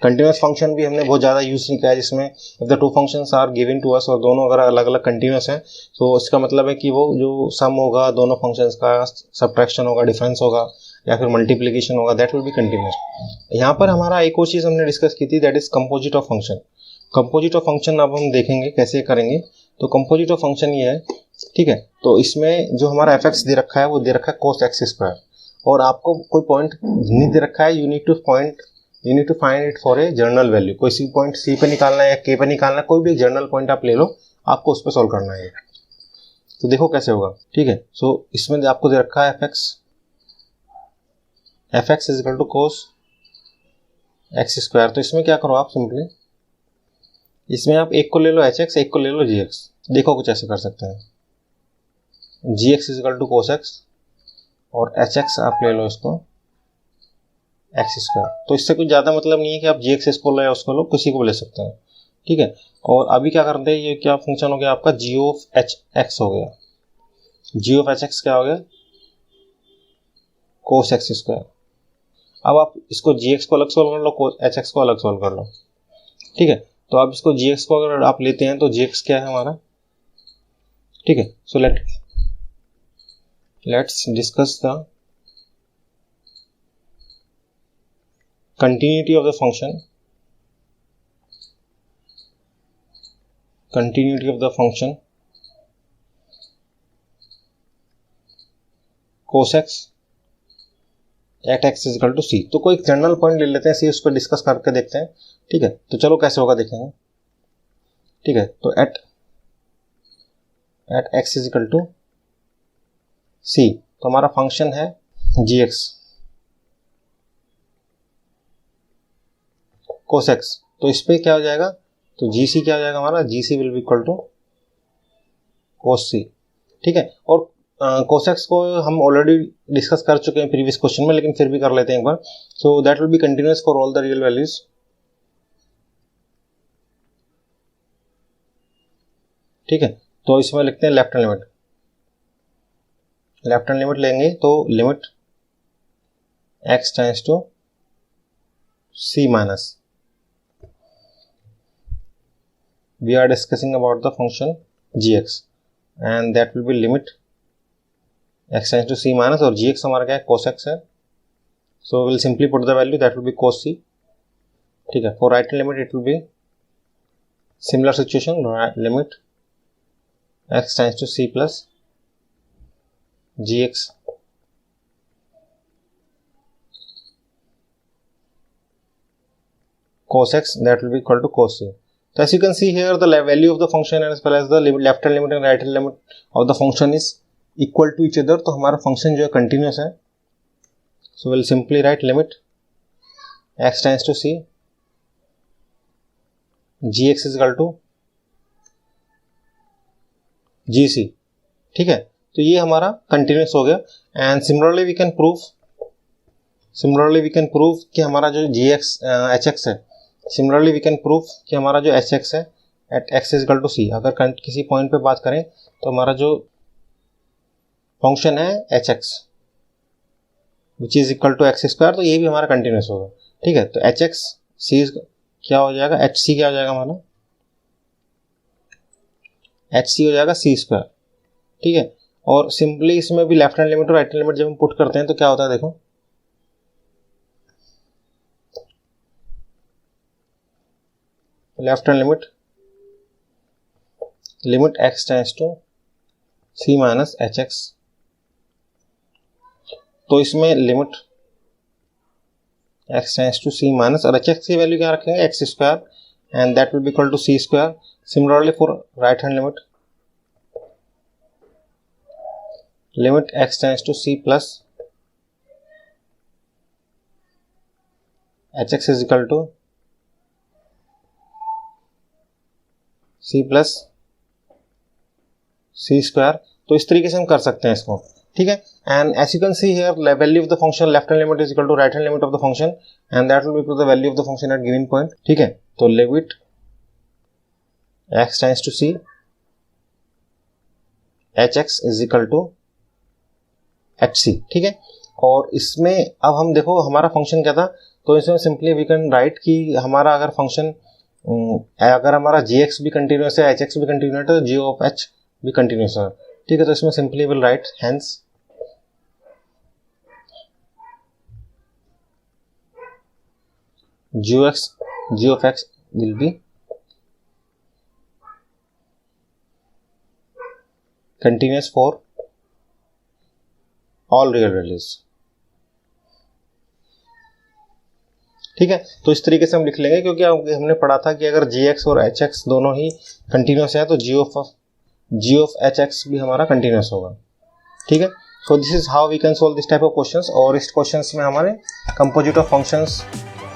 Speaker 1: कंटिन्यूअस फंक्शन भी हमने बहुत ज़्यादा यूज़ नहीं किया है, जिसमें if the two functions are given to us और दोनों अगर अलग अलग कंटिन्यूअस हैं तो इसका मतलब है कि वो जो सम होगा दोनों फंक्शंस का, सब्ट्रैक्शन होगा, डिफरेंस होगा या फिर मल्टीप्लिकेशन होगा, दैट विल बी कंटिन्यूअस। यहाँ पर हमारा एक और चीज़ हमने डिस्कस की थी, that is composite of function. Composite of function अब हम देखेंगे कैसे करेंगे। तो कंपोजिट ऑफ फंक्शन ये है, ठीक है। तो इसमें जो हमारा एफ एक्स दे रखा है वो दे रखा है cos x स्क्वायर, और आपको कोई पॉइंट नहीं दे रखा है, you need to find it for a general value. कोई सी पॉइंट सी पे निकालना है या के पे निकालना है, कोई भी जर्नल पॉइंट आप ले लो, आपको उस पर सॉल्व करना है। तो देखो कैसे होगा, ठीक है। सो इसमें आपको दे रखा है f x is equal to cos x square. तो इसमें क्या करो आप, सिंपली इसमें आप एक को ले लो एच एक्स, एक को ले लो जी एक्स। देखो कुछ ऐसे कर सकते हैं, g x is equal to cos x और एच एक्स आप ले लो इसको एक्स स्क्वायर। तो इससे कुछ ज़्यादा मतलब नहीं है कि आप जी एक्स इसको लो या उसको लो, किसी को भी ले सकते हैं, ठीक है। और अभी क्या करते हैं, ये क्या फंक्शन हो गया आपका, जी ऑफ एच एक्स हो गया। जी ऑफ एच एक्स क्या हो गया, cos x स्क्वायर। अब आप इसको जी एक्स को अलग सॉल्व कर लो, एच एक्स को अलग सॉल्व कर लो, ठीक है। तो आप इसको जी एक्स को अगर आप लेते हैं तो जी एक्स क्या है हमारा, ठीक है। So let's discuss the continuity of the function cos x at x is equal to c। तो कोई जनरल पॉइंट ले लेते हैं c, उस पर डिस्कस करके देखते हैं, ठीक है। तो चलो कैसे होगा देखेंगे, ठीक है। तो at x is equal to c, तो हमारा फंक्शन है gx cos x। तो इस पे क्या हो जाएगा, तो gc क्या हो जाएगा हमारा, gc will be equal to cos c, ठीक है। और cos x को हम ऑलरेडी डिस्कस कर चुके हैं प्रीवियस क्वेश्चन में, लेकिन फिर भी कर लेते हैं एक बार। So that will be continuous for all the real values, ठीक है। तो इसमें लिखते हैं लेफ्ट हैंड लिमिट लेंगे, तो limit x tends to c minus, we are discussing about the function gx and that will be limit x tends to c minus, और gx हमारा क्या है, cos x है। so we'll simply put the value, that will be cos c, ठीक है। for right limit it will be similar situation, limit x tends to c plus gx cos x, that will be equal to cos c। So as you can see here, the value of the function as well as the left hand limit and right hand limit of the function is equal to each other। तो हमारा function जो है continuous है। So we'll simply write limit x tends to c, gx is equal to gc, ठीक है। तो ये हमारा continuous हो गया। And similarly we can prove कि हमारा जो gx hx है, सिमिलरली वी कैन प्रूव कि हमारा जो एच एक्स है at x is equal to c. अगर किसी पॉइंट पे बात करें तो हमारा जो फंक्शन है h x which is equal to x square, तो ये भी हमारा कंटिन्यूस होगा, ठीक है। तो एच एक्स सी क्या हो जाएगा, एच सी क्या हो जाएगा हमारा, एच सी हो जाएगा सी स्क्वायर, ठीक है। और सिंपली इसमें भी लेफ्ट हैंड लिमिट और राइट हैंड लिमिट जब हम पुट करते हैं तो क्या होता है, देखो left hand limit x tends to c minus h x. तो इसमें limit x tends to c minus, और एच एक्स की वैल्यू क्या रखेंगे, x square, and that will be equal to c square. Similarly for right hand limit, limit x tends to c plus hx is equal to c plus c square। तो इस तरीके से हम कर सकते हैं इसको, ठीक है। And as you can see here value of the function left hand limit is equal to right hand limit of the function and that will be equal to the value of the function at given point, ठीक है। तो limit x tends to c hx is equal to hc, ठीक है। और इसमें अब हम देखो हमारा फंक्शन क्या था, तो इसमें सिंपली वी कैन राइट कि हमारा अगर फंक्शन अगर हमारा gx भी कंटिन्यूस है hx भी कंटिन्यूस है तो g ऑफ h भी कंटिन्यूस है, ठीक है। तो इसमें simply will right hence g of x will be continuous for all real values, ठीक है। तो इस तरीके से हम लिख लेंगे क्योंकि हमने पढ़ा था कि अगर gx और hx दोनों ही कंटिन्यूस है तो g of hx भी हमारा कंटिन्यूस होगा, ठीक है। So this is how we can solve this type of questions. और इस क्वेश्चंस में हमारे कंपोजिट ऑफ फंक्शंस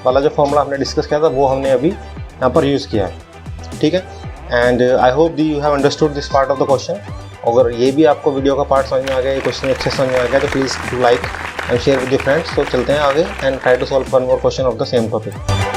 Speaker 1: वाला जो फॉर्मूला हमने डिस्कस किया था वो हमने अभी यहाँ पर यूज़ किया है, ठीक है। And I hope the you have understood this part of the question. अगर ये भी आपको वीडियो का पार्ट समझ में आ गया, ये क्वेश्चन अच्छे समझ में आ गया तो please like and share with your friends. तो चलते हैं आगे and try to solve one more question of the same topic.